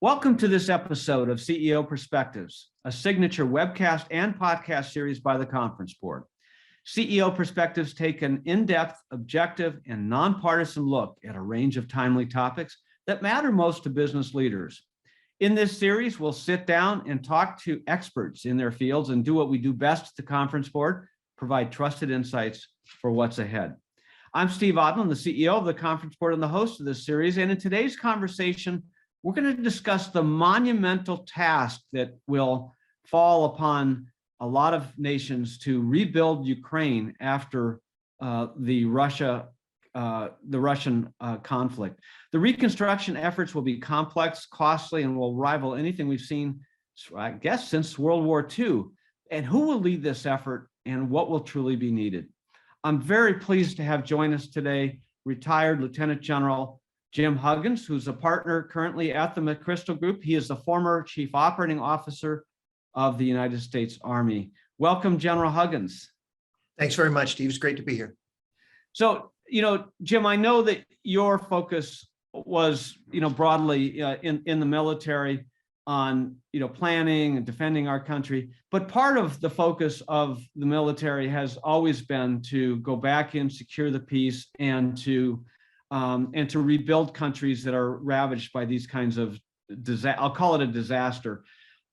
Welcome to this episode of CEO Perspectives, a signature webcast and podcast series by the Conference Board. CEO Perspectives take an in-depth, objective, and nonpartisan look at a range of timely topics that matter most to business leaders. In this series, we'll sit down and talk to experts in their fields and do what we do best at the Conference Board, provide trusted insights for what's ahead. I'm Steve Odland, the CEO of the Conference Board and the host of this series, and in today's conversation, we're going to discuss the monumental task that will fall upon a lot of nations to rebuild Ukraine after the Russian conflict. The reconstruction efforts will be complex, costly, and will rival anything we've seen, I guess, since World War II. And who will lead this effort and what will truly be needed? I'm very pleased to have join us today retired Lieutenant General Jim Huggins, who's a partner currently at the McChrystal Group. He is the former Chief Operating Officer of the United States Army. Welcome, General Huggins. Thanks very much, Steve. It's great to be here. So, Jim, I know that your focus was, broadly in the military on, planning and defending our country. But part of the focus of the military has always been to go back and secure the peace and to rebuild countries that are ravaged by these kinds of I'll call it a disaster.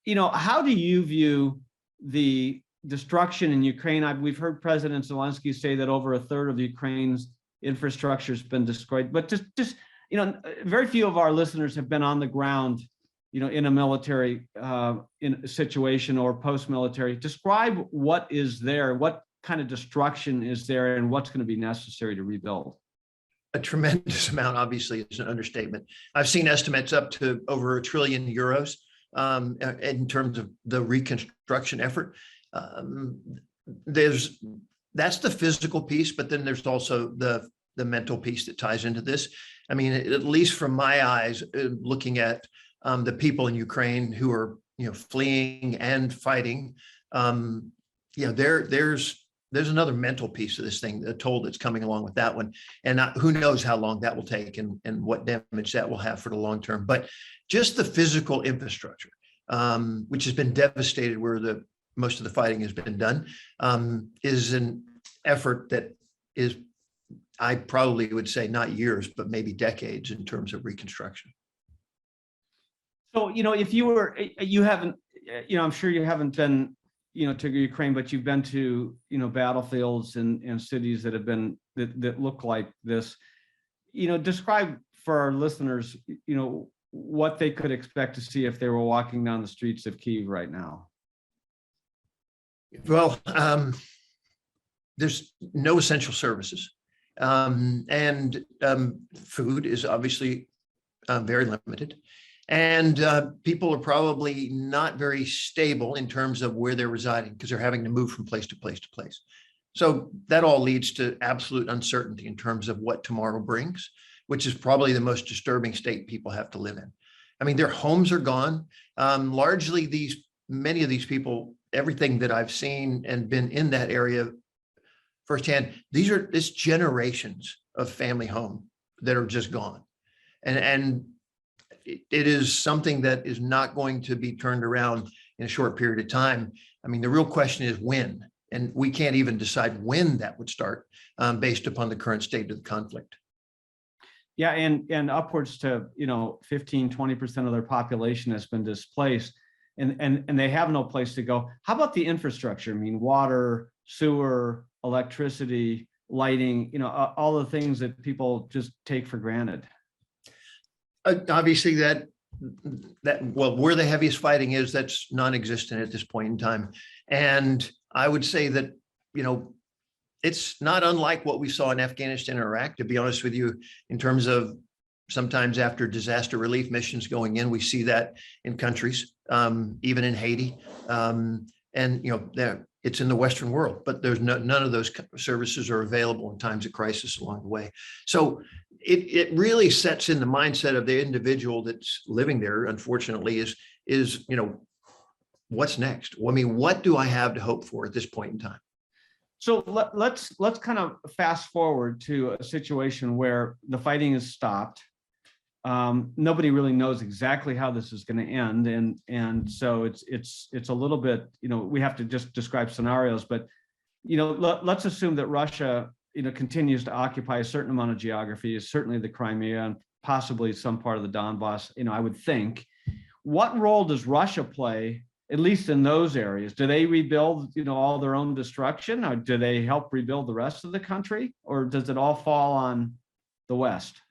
How do you view the destruction in Ukraine? We've heard President Zelensky say that over a third of Ukraine's infrastructure has been destroyed, but just very few of our listeners have been on the ground, in a military in a situation or post-military. Describe what is there, what kind of destruction is there, and what's going to be necessary to rebuild. A tremendous amount, obviously, is an understatement. I've seen estimates up to over €1 trillion in terms of the reconstruction effort. That's the physical piece, but then there's also the mental piece that ties into this. I mean, at least from my eyes, looking at the people in Ukraine who are fleeing and fighting, there's another mental piece of this thing, the toll that's coming along with that one. And who knows how long that will take and what damage that will have for the long term. But just the physical infrastructure, which has been devastated where most of the fighting has been done, is an effort that is, I probably would say, not years, but maybe decades in terms of reconstruction. So, if you haven't, I'm sure you haven't been to Ukraine, but you've been to, battlefields and cities that have been, that look like this. Describe for our listeners, what they could expect to see if they were walking down the streets of Kyiv right now. Well, there's no essential services. And food is obviously very limited. And people are probably not very stable in terms of where they're residing because they're having to move from place to place to place. So that all leads to absolute uncertainty in terms of what tomorrow brings, which is probably the most disturbing state people have to live in. I mean, their homes are gone. Largely, many of these people, everything that I've seen and been in that area firsthand, it's generations of family home that are just gone. And it is something that is not going to be turned around in a short period of time. I mean, the real question is when, and we can't even decide when that would start based upon the current state of the conflict. Yeah, and upwards to 15-20% of their population has been displaced, and they have no place to go. How about the infrastructure? I mean, water, sewer, electricity, lighting, all the things that people just take for granted. Obviously, where the heaviest fighting is, that's non-existent at this point in time. And I would say that, it's not unlike what we saw in Afghanistan and Iraq, to be honest with you, in terms of sometimes after disaster relief missions going in, we see that in countries, even in Haiti. It's in the Western world, but there's none of those services are available in times of crisis along the way. So it really sets in the mindset of the individual that's living there, unfortunately, is what's next? I mean, what do I have to hope for at this point in time? So let's kind of fast forward to a situation where the fighting is stopped. Nobody really knows exactly how this is going to end, and so it's a little bit, we have to just describe scenarios. But let's assume that Russia continues to occupy a certain amount of geography, certainly the Crimea and possibly some part of the Donbass. I would think, what role does Russia play, at least in those areas? Do they rebuild all their own destruction, or do they help rebuild the rest of the country, or does it all fall on the West?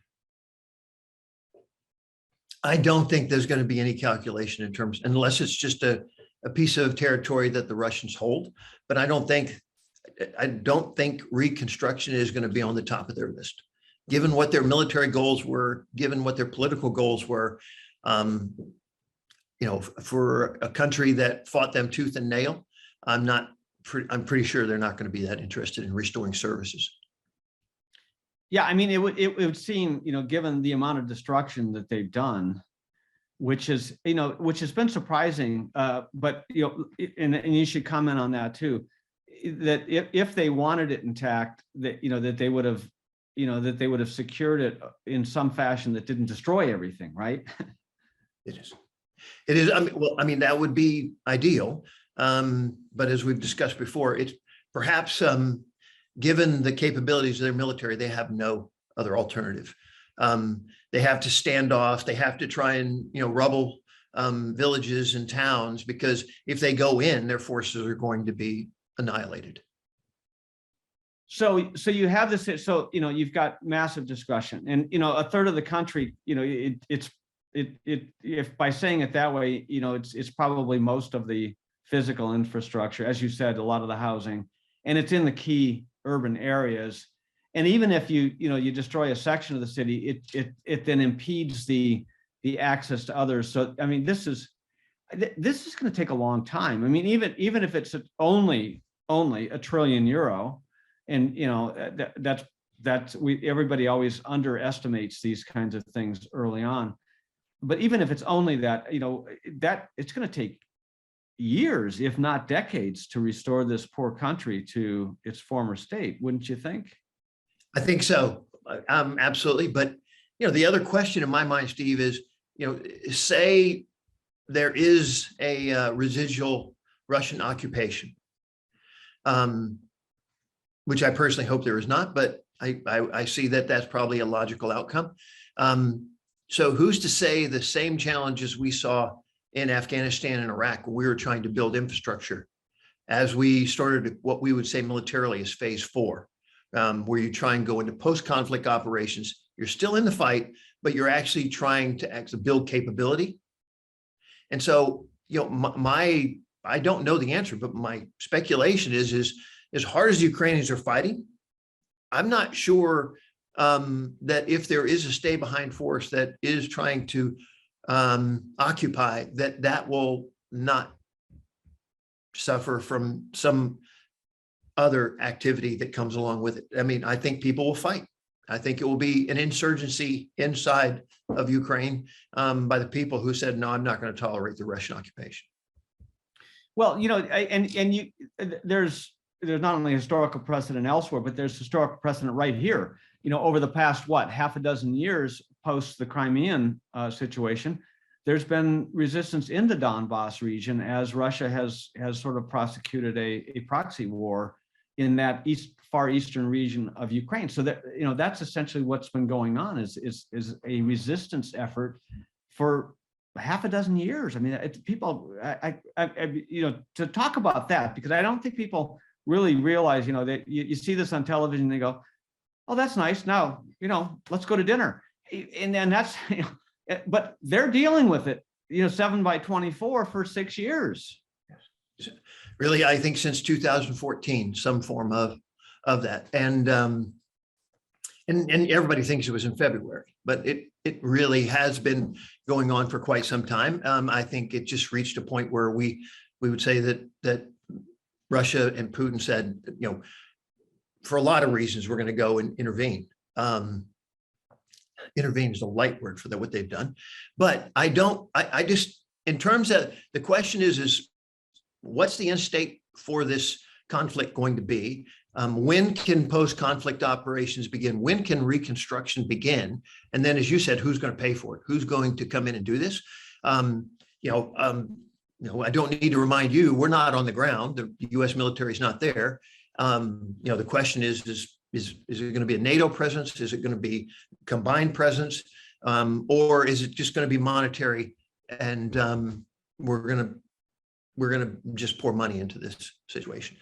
I don't think there's going to be any calculation in terms, unless it's just a piece of territory that the Russians hold. But I don't think reconstruction is going to be on the top of their list, given what their military goals were, given what their political goals were. For a country that fought them tooth and nail, I'm pretty sure they're not going to be that interested in restoring services. Yeah, I mean, it would seem, given the amount of destruction that they've done, which has been surprising. But and you should comment on that too. That if they wanted it intact, that they would have secured it in some fashion that didn't destroy everything, right? It is. I mean, that would be ideal. But as we've discussed before, it's perhaps, given the capabilities of their military, they have no other alternative. They have to stand off. They have to try and, rubble villages and towns, because if they go in, their forces are going to be annihilated. So you have this. So you've got massive discussion, and a third of the country. If by saying it that way, it's probably most of the physical infrastructure, as you said, a lot of the housing, and it's in the key urban areas. And even if you destroy a section of the city, it then impedes the access to others. So I mean, this is going to take a long time. I mean, even if it's only €1 trillion, and everybody always underestimates these kinds of things early on. But even if it's only that, that it's going to take years, if not decades, to restore this poor country to its former state, wouldn't you think? I think so. Absolutely. But, the other question in my mind, Steve, is, say there is a residual Russian occupation, which I personally hope there is not, but I see that that's probably a logical outcome. So who's to say the same challenges we saw in Afghanistan and Iraq, where we were trying to build infrastructure, as we started what we would say militarily is phase 4, where you try and go into post-conflict operations. You're still in the fight, but you're actually trying to build capability. And so, I don't know the answer, but my speculation is as hard as the Ukrainians are fighting, I'm not sure that if there is a stay behind force that is trying to occupy, that will not suffer from some other activity that comes along with it. I mean, I think people will fight. I think it will be an insurgency inside of Ukraine by the people who said, no, I'm not going to tolerate the Russian occupation. Well, there's not only historical precedent elsewhere, but there's historical precedent right here. Over the past, half a dozen years post the Crimean situation, there's been resistance in the Donbass region as Russia has sort of prosecuted a proxy war in that far eastern region of Ukraine. So that that's essentially what's been going on is a resistance effort for half a dozen years. I mean, people, to talk about that, because I don't think people really realize, that you see this on television, they go, oh, that's nice. Now, let's go to dinner. And then that's, but they're dealing with it, 7x24 for 6 years. Really, I think since 2014, some form of that. And everybody thinks it was in February, but it really has been going on for quite some time. I think it just reached a point where we would say that Russia and Putin said, for a lot of reasons, we're going to go and intervene. Intervene is a light word for what they've done. But I just, in terms of the question is what's the end state for this conflict going to be? When can post-conflict operations begin? When can reconstruction begin? And then, as you said, who's going to pay for it? Who's going to come in and do this? I don't need to remind you, we're not on the ground. The U.S. military is not there. The question is it going to be a NATO presence? Is it going to be combined presence? Or is it just going to be monetary? And we're going to just pour money into this situation.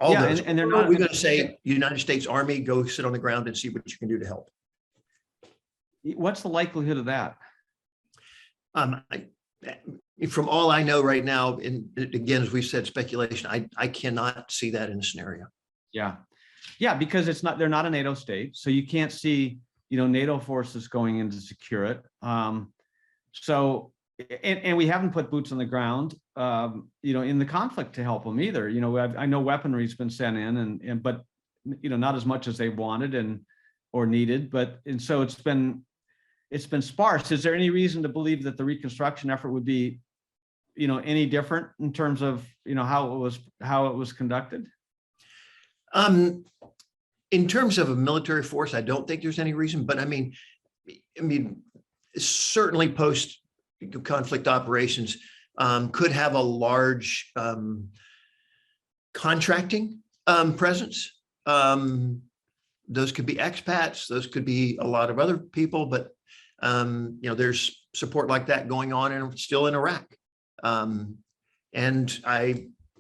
And they're not. We're going to say, United States Army, go sit on the ground and see what you can do to help. What's the likelihood of that? From all I know right now, and again, as we said, speculation, I cannot see that in the scenario. Yeah, because they're not a NATO state, so you can't see, NATO forces going in to secure it. So we haven't put boots on the ground, in the conflict to help them either. I know weaponry's been sent in, but not as much as they wanted or needed. And so it's been sparse. Is there any reason to believe that the reconstruction effort would be, any different in terms of, how it was conducted? In terms of a military force, I don't think there's any reason. But I mean, certainly post-conflict operations could have a large contracting presence. Those could be expats. Those could be a lot of other people. But there's support like that going on and still in Iraq. And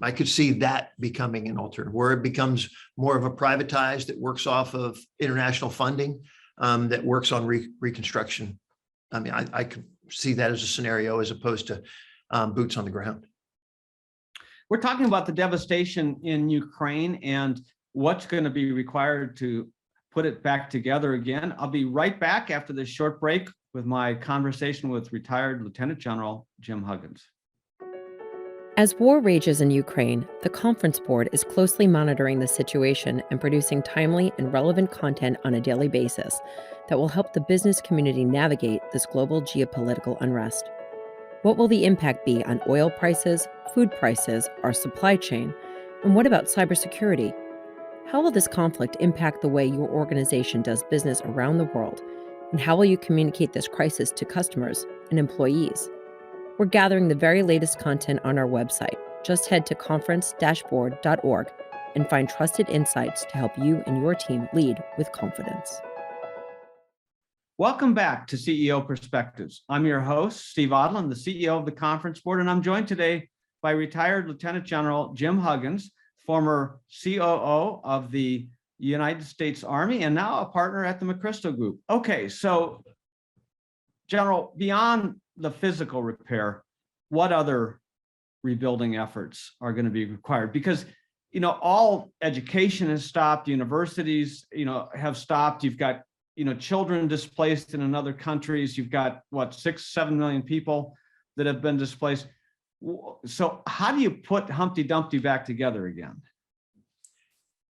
I could see that becoming an alternative, where it becomes more of a privatized that works off of international funding, that works on reconstruction. I mean, I could see that as a scenario as opposed to boots on the ground. We're talking about the devastation in Ukraine and what's going to be required to put it back together again. I'll be right back after this short break with my conversation with retired Lieutenant General Jim Huggins. As war rages in Ukraine, the Conference Board is closely monitoring the situation and producing timely and relevant content on a daily basis that will help the business community navigate this global geopolitical unrest. What will the impact be on oil prices, food prices, our supply chain, and what about cybersecurity? How will this conflict impact the way your organization does business around the world, and how will you communicate this crisis to customers and employees? We're gathering the very latest content on our website. Just head to conference-board.org and find trusted insights to help you and your team lead with confidence. Welcome back to CEO Perspectives. I'm your host, Steve Odland, the CEO of the Conference Board, and I'm joined today by retired Lieutenant General Jim Huggins, former COO of the United States Army and now a partner at the McChrystal Group. Okay, so General, beyond the physical repair, what other rebuilding efforts are going to be required? Because, all education has stopped, universities, have stopped. You've got, children displaced in other countries. You've got 6-7 million people that have been displaced. So how do you put Humpty Dumpty back together again?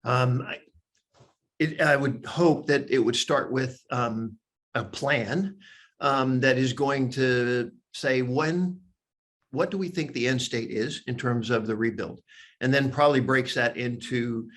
I would hope that it would start with a plan that is going to say what do we think the end state is in terms of the rebuild, and then probably breaks that into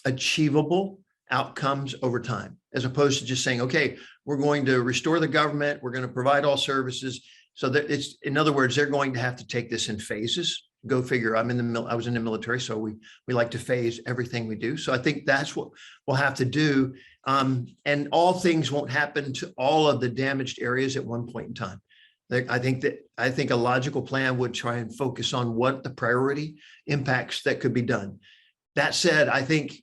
achievable outcomes over time, as opposed to just saying, okay, we're going to restore the government, we're going to provide all services. So that in other words, they're going to have to take this in phases. Go figure. I was in the military, so we like to phase everything we do. So I think that's what we'll have to do. And all things won't happen to all of the damaged areas at one point in time. I think a logical plan would try and focus on what the priority impacts that could be done. That said, I think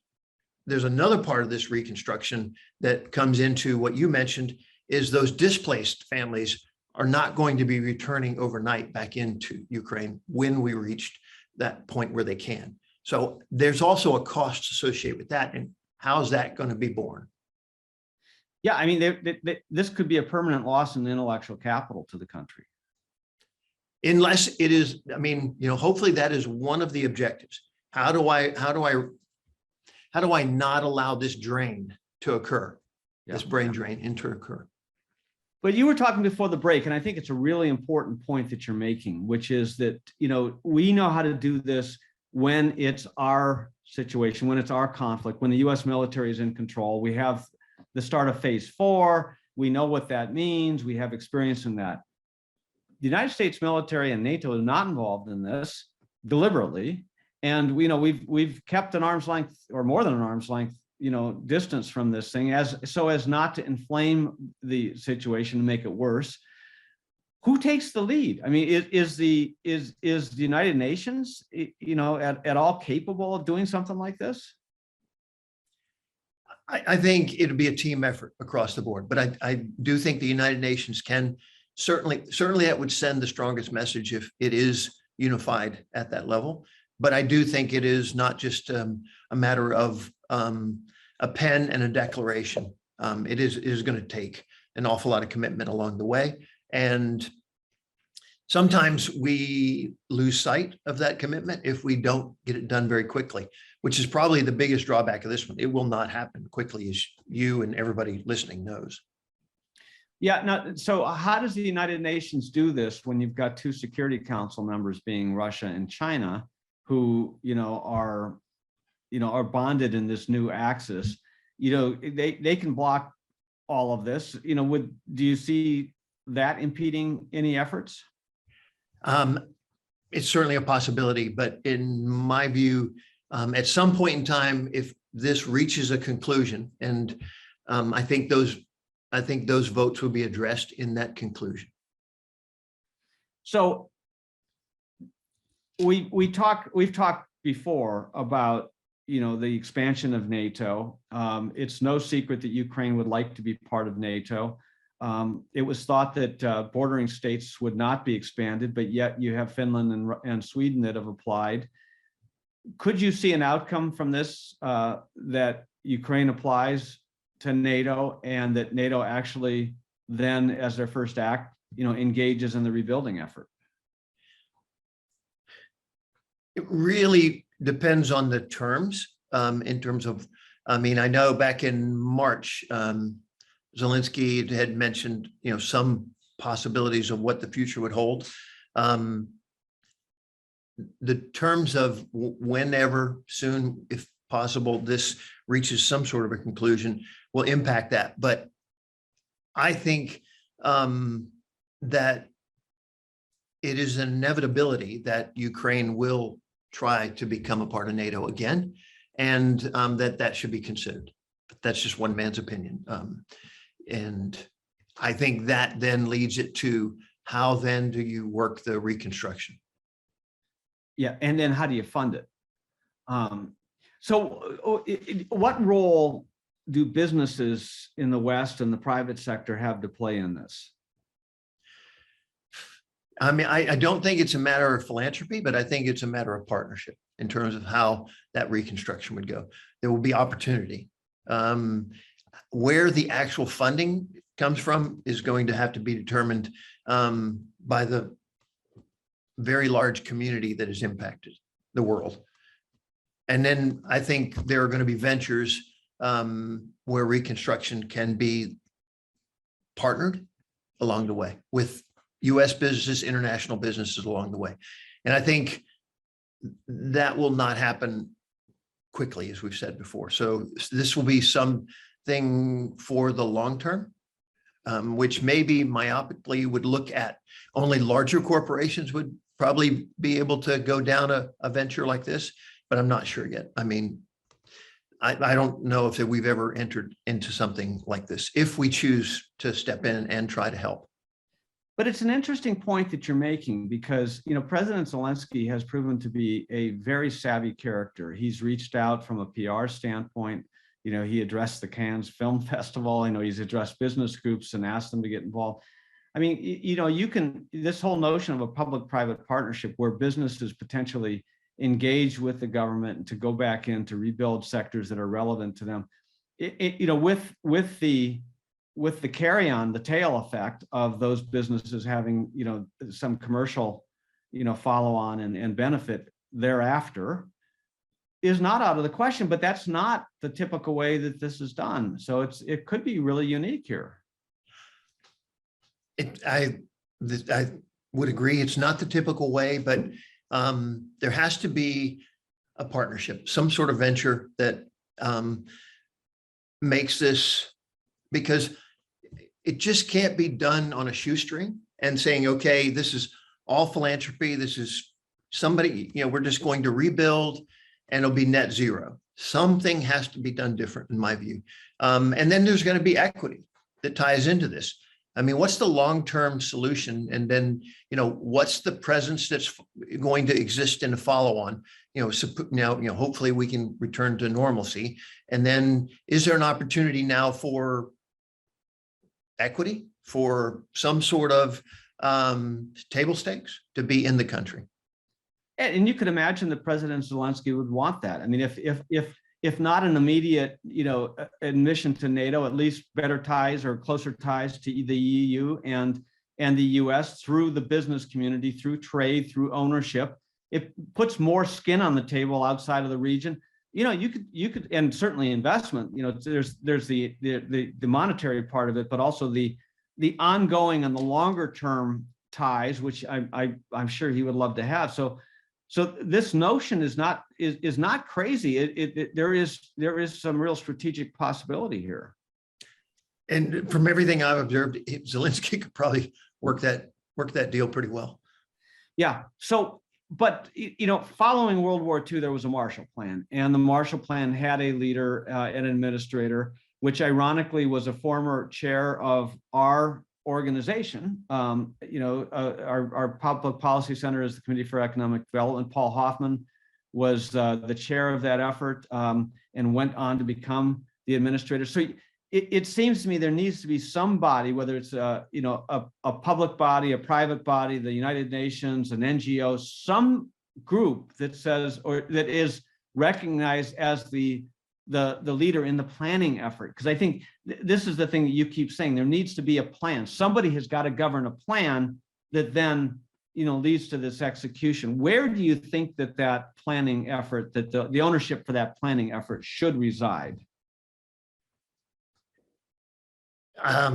there's another part of this reconstruction that comes into what you mentioned, is those displaced families are not going to be returning overnight back into Ukraine when we reached that point where they can. So there's also a cost associated with that. And how's that going to be borne? Yeah, I mean, this could be a permanent loss in intellectual capital to the country. Unless it is, hopefully that is one of the objectives. How do I not allow this drain to occur, this brain drain to occur? But you were talking before the break, and I think it's a really important point that you're making, which is that, we know how to do this. when it's our situation, when it's our conflict, when the US military is in control. We have the start of phase 4. We know what that means. We have experience in that. The United States military and NATO are not involved in this deliberately. And we've kept an arm's length, or more than an arm's length, distance from this thing, so as not to inflame the situation and make it worse. Who takes the lead? I mean, is the United Nations, at all capable of doing something like this? I think it'll be a team effort across the board, but I do think the United Nations can certainly that would send the strongest message if it is unified at that level. But I do think it is not just a matter of a pen and a declaration. It is going to take an awful lot of commitment along the way. And sometimes we lose sight of that commitment if we don't get it done very quickly, which is probably the biggest drawback of this one. It will not happen quickly, as you and everybody listening knows. Yeah. Now, so how does the United Nations do this when you've got 2 Security Council members being Russia and China, who are bonded in this new axis? They can block all of this. Do you see that impeding any efforts? It's certainly a possibility, but in my view, at some point in time, if this reaches a conclusion, and I think those votes will be addressed in that conclusion. So we've talked before about the expansion of NATO. It's no secret that Ukraine would like to be part of NATO. It was thought that bordering states would not be expanded, but yet you have Finland and Sweden that have applied. Could you see an outcome from this, that Ukraine applies to NATO, and that NATO actually then, as their first act, engages in the rebuilding effort? It really depends on the terms, in terms of, I know back in March, Zelensky had mentioned, some possibilities of what the future would hold. The terms of whenever, soon, if possible, this reaches some sort of a conclusion will impact that. But I think that it is an inevitability that Ukraine will try to become a part of NATO again, and that should be considered. But that's just one man's opinion. And I think that then leads it to, how then do you work the reconstruction? Yeah, and then how do you fund it? So what role do businesses in the West and the private sector have to play in this? I don't think it's a matter of philanthropy, but I think it's a matter of partnership in terms of how that reconstruction would go. There will be opportunity. Where the actual funding comes from is going to have to be determined by the very large community that is impacted, the world. And then I think there are going to be ventures where reconstruction can be partnered along the way with US businesses, international businesses along the way. And I think that will not happen quickly, as we've said before. So this will be something for the long term, which maybe myopically would look at only larger corporations would probably be able to go down a venture like this, but I'm not sure yet. I don't know if we've ever entered into something like this, if we choose to step in and try to help. But it's an interesting point that you're making, because President Zelensky has proven to be a very savvy character. He's reached out from a PR standpoint. He addressed the Cannes Film Festival. He's addressed business groups and asked them to get involved. This whole notion of a public-private partnership where businesses potentially engage with the government and to go back in to rebuild sectors that are relevant to them, with the carry-on, the tail effect of those businesses having, some commercial, follow-on and benefit thereafter, is not out of the question. But that's not the typical way that this is done. So it could be really unique here. I would agree. It's not the typical way, but there has to be a partnership, some sort of venture that makes this, because it just can't be done on a shoestring and saying, okay, this is all philanthropy. This is somebody, we're just going to rebuild and it'll be net zero. Something has to be done different in my view. And then there's going to be equity that ties into this. I mean, what's the long-term solution? And then, what's the presence that's going to exist in the follow-on? Hopefully we can return to normalcy. And then is there an opportunity now for equity, for some sort of table stakes to be in the country? And you could imagine that President Zelensky would want that. I mean, if not an immediate, admission to NATO, at least better ties or closer ties to the EU and the US through the business community, through trade, through ownership. It puts more skin on the table outside of the region. You could, and certainly investment. There's the monetary part of it, but also the ongoing and the longer term ties, which I'm sure he would love to have. So this notion is not crazy. There is some real strategic possibility here. And from everything I've observed, Zelensky could probably work that deal pretty well. Yeah. So, but following World War II, there was a Marshall Plan, and the Marshall Plan had a leader, an administrator, which ironically was a former chair of our organization. Our Public Policy Center is the Committee for Economic Development. Paul Hoffman was the chair of that effort, and went on to become the administrator. So it seems to me there needs to be somebody, whether it's a public body, a private body, the United Nations, an NGO, some group that says, or that is recognized as the leader in the planning effort. Because I think this is the thing that you keep saying, there needs to be a plan. Somebody has got to govern a plan that then leads to this execution. Where do you think that planning effort, that the ownership for that planning effort should reside? I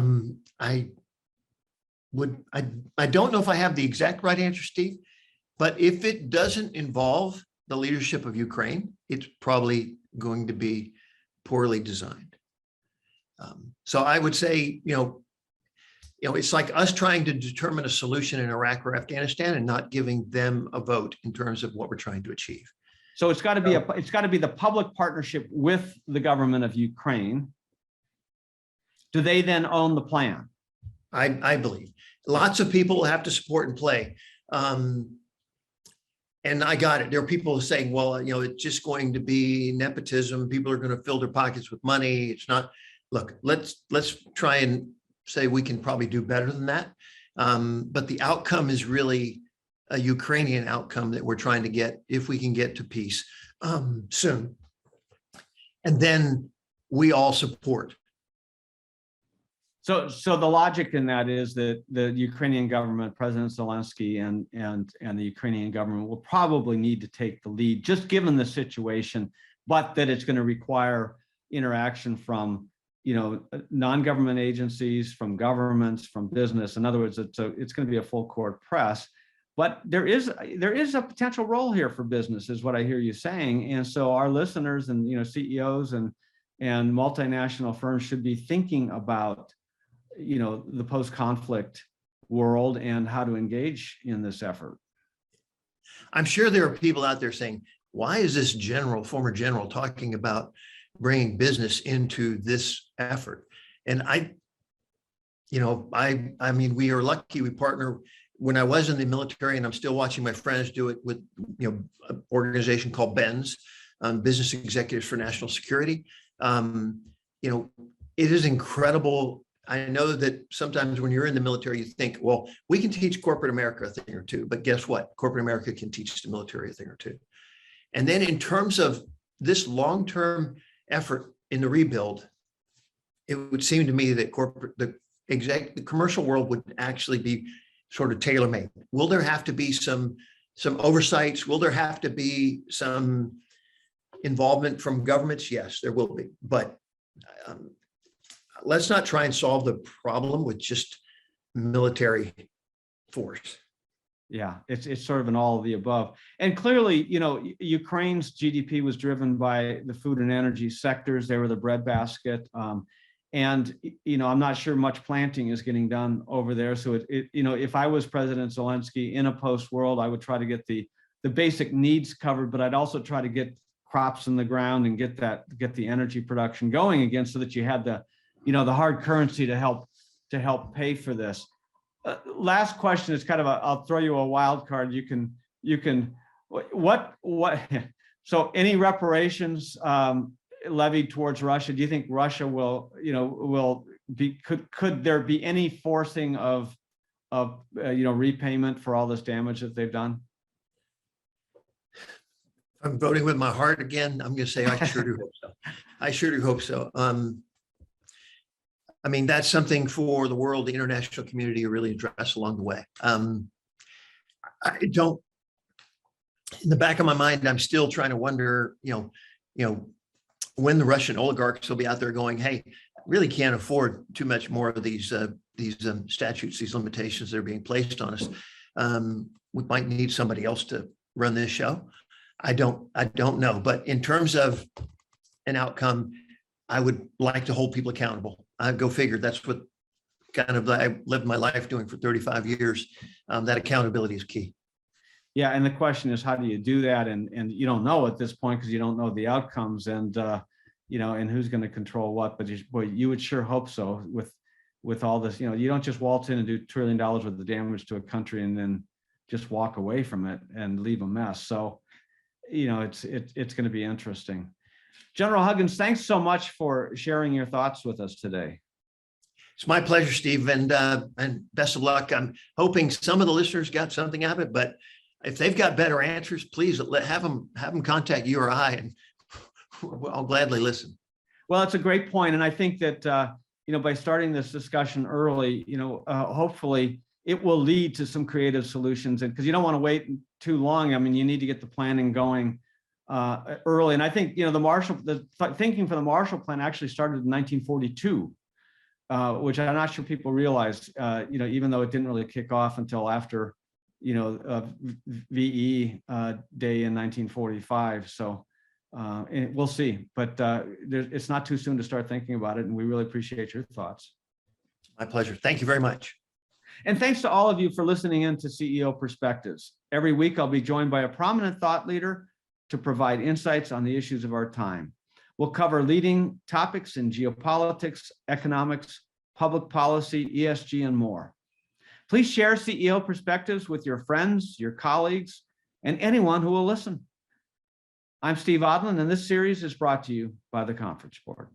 don't know if I have the exact right answer, Steve, but if it doesn't involve the leadership of Ukraine, it's probably going to be poorly designed. So I would say, it's like us trying to determine a solution in Iraq or Afghanistan and not giving them a vote in terms of what we're trying to achieve. So it's got to be the public partnership with the government of Ukraine. Do they then own the plan? I believe lots of people have to support and play. And I got it. There are people saying, well, it's just going to be nepotism. People are going to fill their pockets with money. It's not. Look, let's try and say we can probably do better than that. But the outcome is really a Ukrainian outcome that we're trying to get, if we can get to peace soon. And then we all support. So the logic in that is that the Ukrainian government, President Zelensky and the Ukrainian government will probably need to take the lead, just given the situation, but that it's going to require interaction from non-government agencies, from governments, from business. In other words, it's going to be a full court press. But there is a potential role here for business, is what I hear you saying. And so our listeners and CEOs and multinational firms should be thinking about the post-conflict world and how to engage in this effort. I'm sure there are people out there saying, why is this former general talking about bringing business into this effort? And I mean, we are lucky. We partner. When I was in the military, and I'm still watching my friends do it with, an organization called BENS, Business Executives for National Security. It is incredible. I know that sometimes when you're in the military, you think, well, we can teach corporate America a thing or two, but guess what? Corporate America can teach the military a thing or two. And then in terms of this long-term effort in the rebuild, it would seem to me that the commercial world would actually be sort of tailor-made. Will there have to be some oversights? Will there have to be some involvement from governments? Yes, there will be, but let's not try and solve the problem with just military force. Yeah, it's sort of an all of the above. And clearly, Ukraine's GDP was driven by the food and energy sectors. They were the breadbasket. And I'm not sure much planting is getting done over there. So if I was President Zelensky in a post world, I would try to get the basic needs covered, but I'd also try to get crops in the ground and get the energy production going again, so that you had the hard currency to help pay for this. Last question is kind of I'll throw you a wild card. So any reparations levied towards Russia? Do you think Russia will be, could there be any forcing of repayment for all this damage that they've done? I'm voting with my heart again. I'm going to say I sure do hope so. I sure do hope so. I mean, that's something for the world, the international community to really address along the way. I don't, in the back of my mind, I'm still trying to wonder, when the Russian oligarchs will be out there going, hey, I really can't afford too much more of these statutes, these limitations that are being placed on us. We might need somebody else to run this show. I don't know. But in terms of an outcome, I would like to hold people accountable. Go figure. That's what kind of I lived my life doing for 35 years. That accountability is key. Yeah, and the question is, how do you do that? And you don't know at this point because you don't know the outcomes, and and who's going to control what. But you would sure hope so with all this. You don't just waltz in and do $1 trillion worth of damage to a country and then just walk away from it and leave a mess. So it's going to be interesting. General Huggins, thanks so much for sharing your thoughts with us today. It's my pleasure, Steve, and best of luck. I'm hoping some of the listeners got something out of it, but if they've got better answers, please have them contact you or I, and I'll gladly listen. Well, it's a great point, and I think that by starting this discussion early, hopefully it will lead to some creative solutions, and because you don't want to wait too long. I mean, you need to get the planning going early. And I think, the thinking for the Marshall Plan actually started in 1942, which I'm not sure people realize, even though it didn't really kick off until after, VE Day in 1945. So we'll see, but it's not too soon to start thinking about it. And we really appreciate your thoughts. My pleasure. Thank you very much. And thanks to all of you for listening in to CEO Perspectives. Every week, I'll be joined by a prominent thought leader to provide insights on the issues of our time. We'll cover leading topics in geopolitics, economics, public policy, ESG, and more. Please share CEO Perspectives with your friends, your colleagues, and anyone who will listen. I'm Steve Odland, and this series is brought to you by the Conference Board.